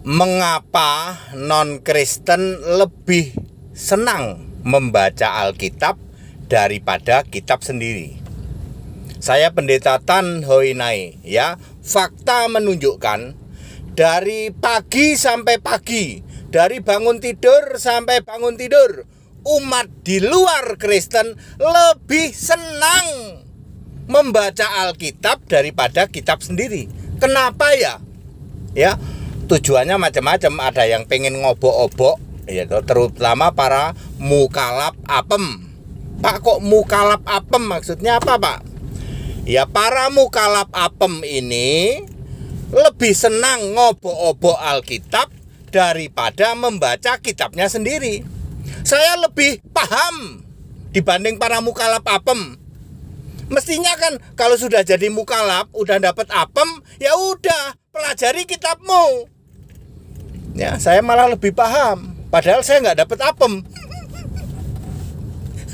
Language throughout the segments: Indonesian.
Mengapa non-Kristen lebih senang membaca Alkitab daripada kitab sendiri? Saya Pendeta Tan Hoi Nai, ya. Fakta menunjukkan dari pagi sampai pagi, dari bangun tidur sampai bangun tidur, umat di luar Kristen lebih senang membaca Alkitab daripada kitab sendiri. Kenapa ya? Ya, tujuannya macam-macam. Ada yang pengen ngobok-obok, ya, terutama para mukalaf apem. Pak, kok mukalaf apem maksudnya apa, Pak? Ya, para mukalaf apem ini lebih senang ngobok-obok Alkitab daripada membaca kitabnya sendiri. Saya lebih paham dibanding para mukalaf apem. Mestinya kan kalau sudah jadi mukalaf, udah dapat apem, ya udah pelajari kitabmu. Ya, saya malah lebih paham. Padahal saya nggak dapat apem.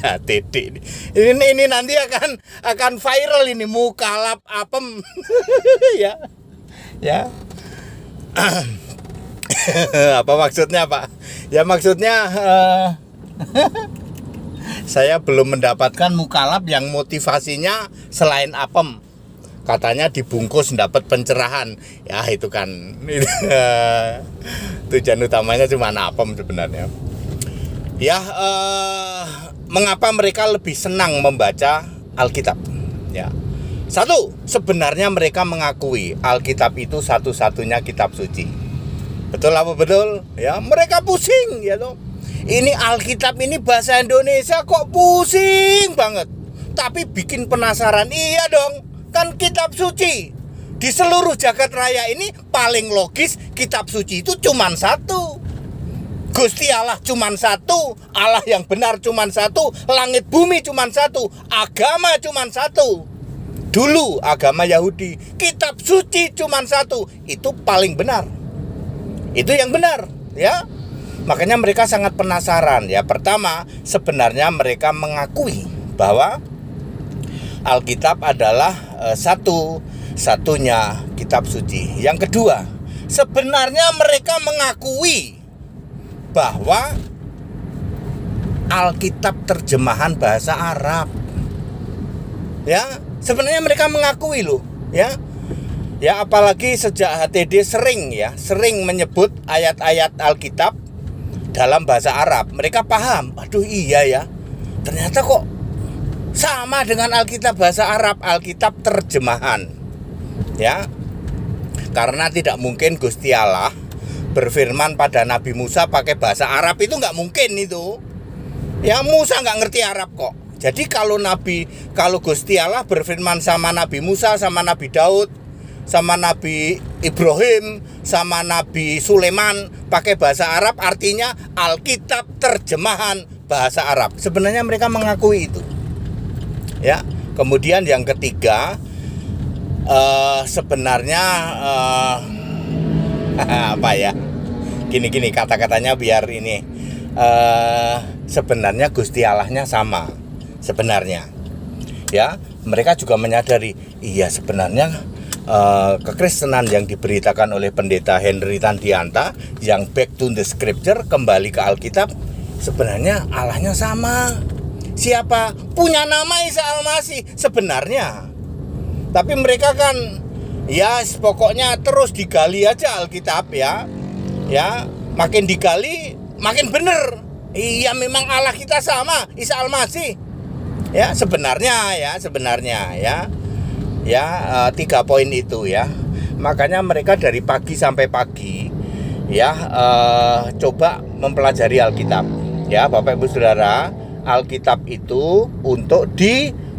Titik ini nanti akan viral ini, mukalaf apem. Ya, ya. Apa maksudnya, Pak? Ya maksudnya saya belum mendapatkan mukalaf yang motivasinya selain apem. Katanya dibungkus dapat pencerahan. Ya itu kan tujuan utamanya cuma apem sebenarnya. Ya, mengapa mereka lebih senang membaca Alkitab? Ya, satu, sebenarnya mereka mengakui Alkitab itu satu-satunya kitab suci. Betul apa betul? Ya, mereka pusing, ya toh. Ini Alkitab ini bahasa Indonesia kok pusing banget. Tapi bikin penasaran. Iya dong, kan kitab suci. Di seluruh jagat raya ini paling logis kitab suci itu cuman satu. Gusti Allah cuman satu, Allah yang benar cuman satu, langit bumi cuman satu, agama cuman satu. Dulu agama Yahudi, kitab suci cuman satu, itu paling benar. Itu yang benar, ya. Makanya mereka sangat penasaran, ya. Pertama, sebenarnya mereka mengakui bahwa Alkitab adalah satu-satunya kitab suci. Yang kedua, sebenarnya mereka mengakui bahwa Alkitab terjemahan bahasa Arab. Ya, sebenarnya mereka mengakui loh, ya. Ya, apalagi sejak HTD sering menyebut ayat-ayat Alkitab dalam bahasa Arab. Mereka paham, aduh iya ya, ternyata kok sama dengan Alkitab bahasa Arab, Alkitab terjemahan. Ya, karena tidak mungkin Gusti Allah berfirman pada Nabi Musa pakai bahasa Arab, itu nggak mungkin itu. Ya, Musa nggak ngerti Arab kok. Jadi kalau Gusti Allah berfirman sama Nabi Musa, sama Nabi Daud, sama Nabi Ibrahim, sama Nabi Sulaiman pakai bahasa Arab, artinya Alkitab terjemahan bahasa Arab. Sebenarnya mereka mengakui itu. Ya, kemudian yang ketiga, sebenarnya apa ya? Gini kata-katanya biar ini. Sebenarnya Gusti Allahnya sama. Sebenarnya. Ya, mereka juga menyadari, iya sebenarnya kekristenan yang diberitakan oleh Pendeta Henry Tandianta yang back to the scripture, kembali ke Alkitab, sebenarnya Allahnya sama. Siapa? Punya nama Isa Al-Masih sebenarnya. Tapi mereka kan ya pokoknya terus digali aja Alkitab, ya. Ya, makin digali makin bener. Iya, memang Allah kita sama, Isa Al-Masih. Ya, sebenarnya ya. Ya, 3 poin itu ya. Makanya mereka dari pagi sampai pagi ya coba mempelajari Alkitab. Ya, Bapak Ibu Saudara, Alkitab itu untuk dimengerti.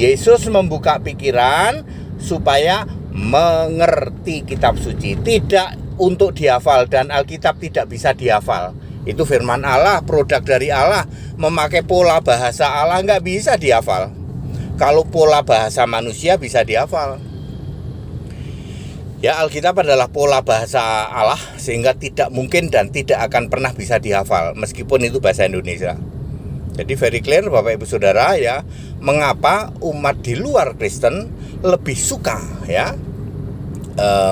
Yesus membuka pikiran supaya mengerti kitab suci, tidak untuk dihafal, dan Alkitab tidak bisa dihafal. Itu firman Allah, produk dari Allah. Memakai pola bahasa Allah nggak bisa dihafal. Kalau pola bahasa manusia bisa dihafal. Ya, Alkitab adalah pola bahasa Allah, sehingga tidak mungkin dan tidak akan pernah bisa dihafal, meskipun itu bahasa Indonesia. Jadi very clear Bapak Ibu Saudara, ya, mengapa umat di luar Kristen lebih suka, ya,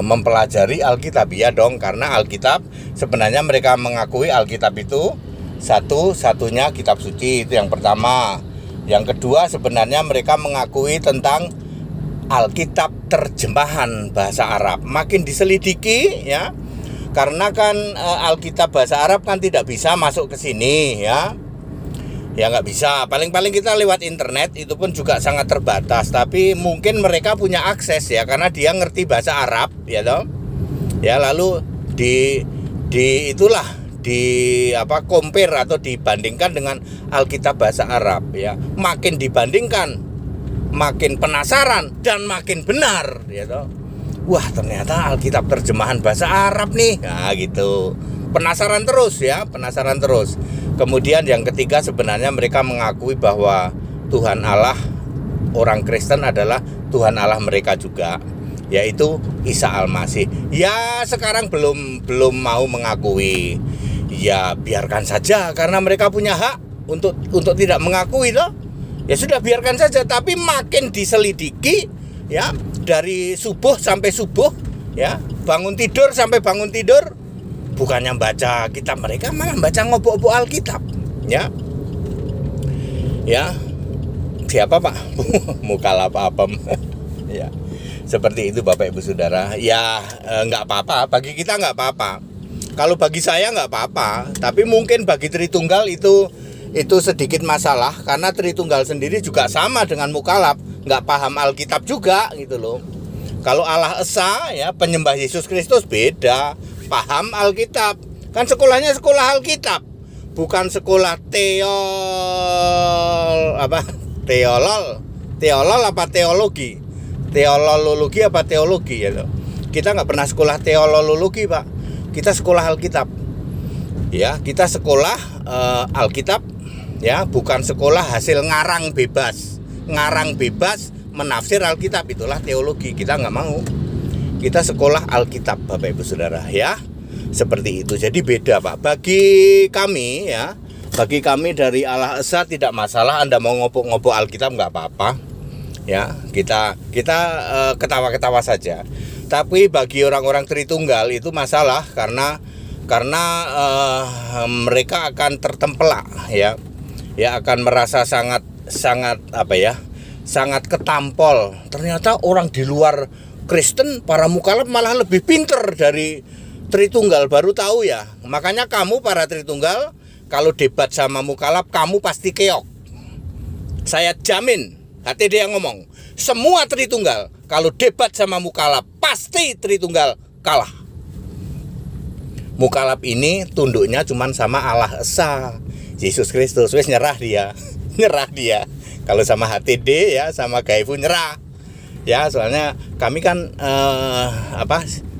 mempelajari Alkitab. Ya dong, karena Alkitab sebenarnya mereka mengakui Alkitab itu satu-satunya kitab suci, itu yang pertama. Yang kedua, sebenarnya mereka mengakui tentang Alkitab terjemahan bahasa Arab. Makin diselidiki ya, karena kan Alkitab bahasa Arab kan tidak bisa masuk ke sini ya. Ya nggak bisa, paling-paling kita lewat internet, itu pun juga sangat terbatas. Tapi mungkin mereka punya akses ya, karena dia ngerti bahasa Arab ya toh. Ya lalu di compare atau dibandingkan dengan Alkitab bahasa Arab ya. Makin dibandingkan, makin penasaran dan makin benar ya toh. Wah, ternyata Alkitab terjemahan bahasa Arab nih. Nah gitu. Penasaran terus ya, penasaran terus. Kemudian yang ketiga, sebenarnya mereka mengakui bahwa Tuhan Allah orang Kristen adalah Tuhan Allah mereka juga, yaitu Isa Al-Masih. Ya sekarang belum mau mengakui. Ya biarkan saja, karena mereka punya hak untuk tidak mengakui loh. Ya sudah, biarkan saja. Tapi makin diselidiki ya, dari subuh sampai subuh ya, bangun tidur sampai bangun tidur, bukannya baca kitab mereka, malah baca ngobok-ngobok Alkitab ya. Ya siapa Pak? Mukalap apa? Ya seperti itu Bapak Ibu Saudara. Ya nggak apa-apa, bagi kita nggak apa-apa. Kalau bagi saya nggak apa-apa, tapi mungkin bagi Tritunggal itu sedikit masalah, karena Tritunggal sendiri juga sama dengan Mukalap, nggak paham Alkitab juga gitu loh. Kalau Allah Esa ya, penyembah Yesus Kristus, beda, paham Alkitab. Kan sekolahnya sekolah Alkitab, bukan sekolah teolol apa teologi. Teolologi apa teologi ya loh. Kita nggak pernah sekolah teolologi Pak. Kita sekolah Alkitab. Ya, kita sekolah Alkitab ya, bukan sekolah hasil ngarang bebas. Ngarang bebas menafsir Alkitab, itulah teologi. Kita nggak mau. Kita sekolah Alkitab Bapak Ibu Saudara ya. Seperti itu. Jadi beda Pak. Bagi kami ya, bagi kami dari Allah Esa tidak masalah Anda mau ngobok-ngobok Alkitab, nggak apa-apa. Ya, kita ketawa-ketawa saja. Tapi bagi orang-orang Tritunggal itu masalah, karena mereka akan tertempelak ya. Ya akan merasa sangat sangat ketampol. Ternyata orang di luar Kristen, para mukalaf malah lebih pinter dari Tritunggal, baru tahu ya. Makanya kamu para Tritunggal, kalau debat sama mukalaf kamu pasti keok. Saya jamin, HTD yang ngomong, semua Tritunggal kalau debat sama mukalaf pasti Tritunggal kalah. Mukalaf ini tunduknya cuman sama Allah Esa, Yesus Kristus, wes nyerah dia. Nyerah dia. Kalau sama HTD ya, sama Gaifu nyerah. Ya, soalnya kami kan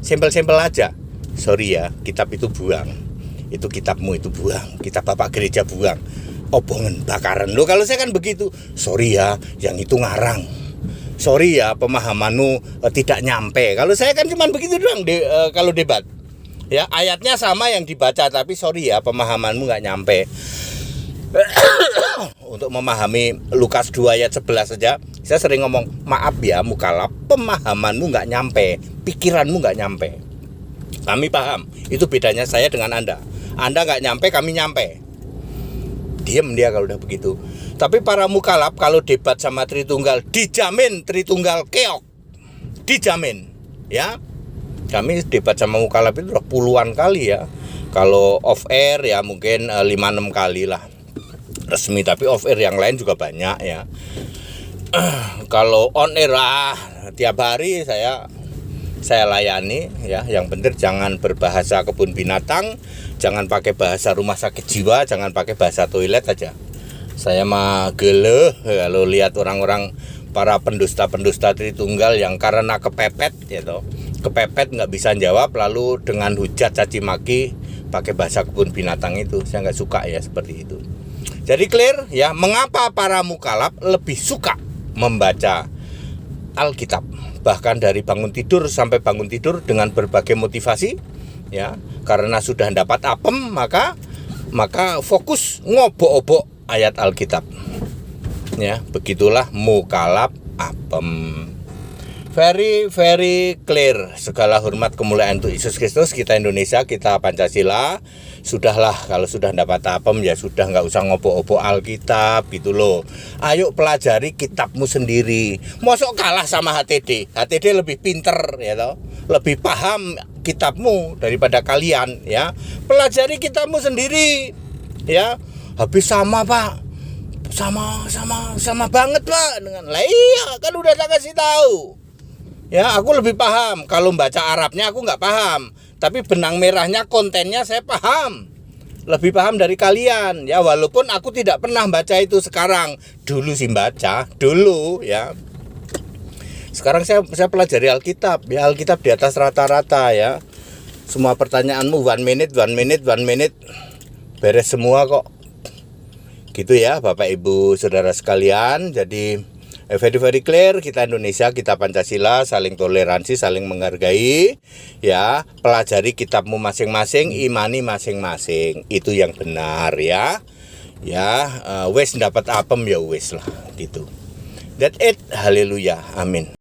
simpel-simpel aja. Sorry ya, kitab itu buang. Itu kitabmu itu buang. Kitab Bapak Gereja buang. Obongan bakaran. Loh, kalau saya kan begitu. Sorry ya, yang itu ngarang. Sorry ya, pemahamanmu tidak nyampe. Kalau saya kan cuma begitu doang kalau debat. Ya, ayatnya sama yang dibaca, tapi sorry ya, pemahamanmu nggak nyampe. Untuk memahami Lukas 2 ayat 11 saja, saya sering ngomong, maaf ya mukalaf, pemahamanmu nggak nyampe, pikiranmu nggak nyampe. Kami paham, itu bedanya saya dengan Anda. Anda nggak nyampe, kami nyampe. Diem dia kalau udah begitu. Tapi para mukalaf kalau debat sama Tritunggal, dijamin Tritunggal keok, dijamin. Ya, kami debat sama mukalaf itu udah puluhan kali ya. Kalau off air ya mungkin 5-6 kali lah resmi, tapi off air yang lain juga banyak ya. Kalau on air tiap hari saya layani ya. Yang penting jangan berbahasa kebun binatang, jangan pakai bahasa rumah sakit jiwa, jangan pakai bahasa toilet aja. Saya mah geleh kalau lihat orang-orang para pendusta-pendusta Tritunggal yang karena kepepet gitu. Kepepet nggak bisa jawab, lalu dengan hujat caci maki pakai bahasa kebun binatang itu. Saya nggak suka ya seperti itu. Jadi clear ya, mengapa para mukalaf lebih suka membaca Alkitab, bahkan dari bangun tidur sampai bangun tidur dengan berbagai motivasi ya, karena sudah dapat apem maka fokus ngobok-obok ayat Alkitab ya. Begitulah mukalaf apem. very clear. Segala hormat kemuliaan untuk Yesus Kristus. Kita Indonesia, kita Pancasila. Sudahlah, kalau sudah dapat apem ya sudah, nggak usah ngopo-opo Alkitab gitu loh. Ayo pelajari kitabmu sendiri. Mosok kalah sama HTD. HTD lebih pinter ya toh, lebih paham kitabmu daripada kalian ya. Pelajari kitabmu sendiri ya. Habis sama Pak, sama banget Pak dengan lah, iya kan udah tak kasih tahu. Ya, aku lebih paham. Kalau baca Arabnya aku nggak paham, tapi benang merahnya, kontennya saya paham. Lebih paham dari kalian. Ya, walaupun aku tidak pernah baca itu sekarang. Dulu sih baca, dulu ya. Sekarang saya pelajari Alkitab. Ya, Alkitab di atas rata-rata ya. Semua pertanyaanmu one minute beres semua kok. Gitu ya, Bapak Ibu Saudara sekalian. Jadi very clear, kita Indonesia, kita Pancasila, saling toleransi, saling menghargai ya. Pelajari kitabmu masing-masing, imani masing-masing, itu yang benar ya. Ya, wes dapat apem ya wes lah gitu. That's it. Haleluya. Amin.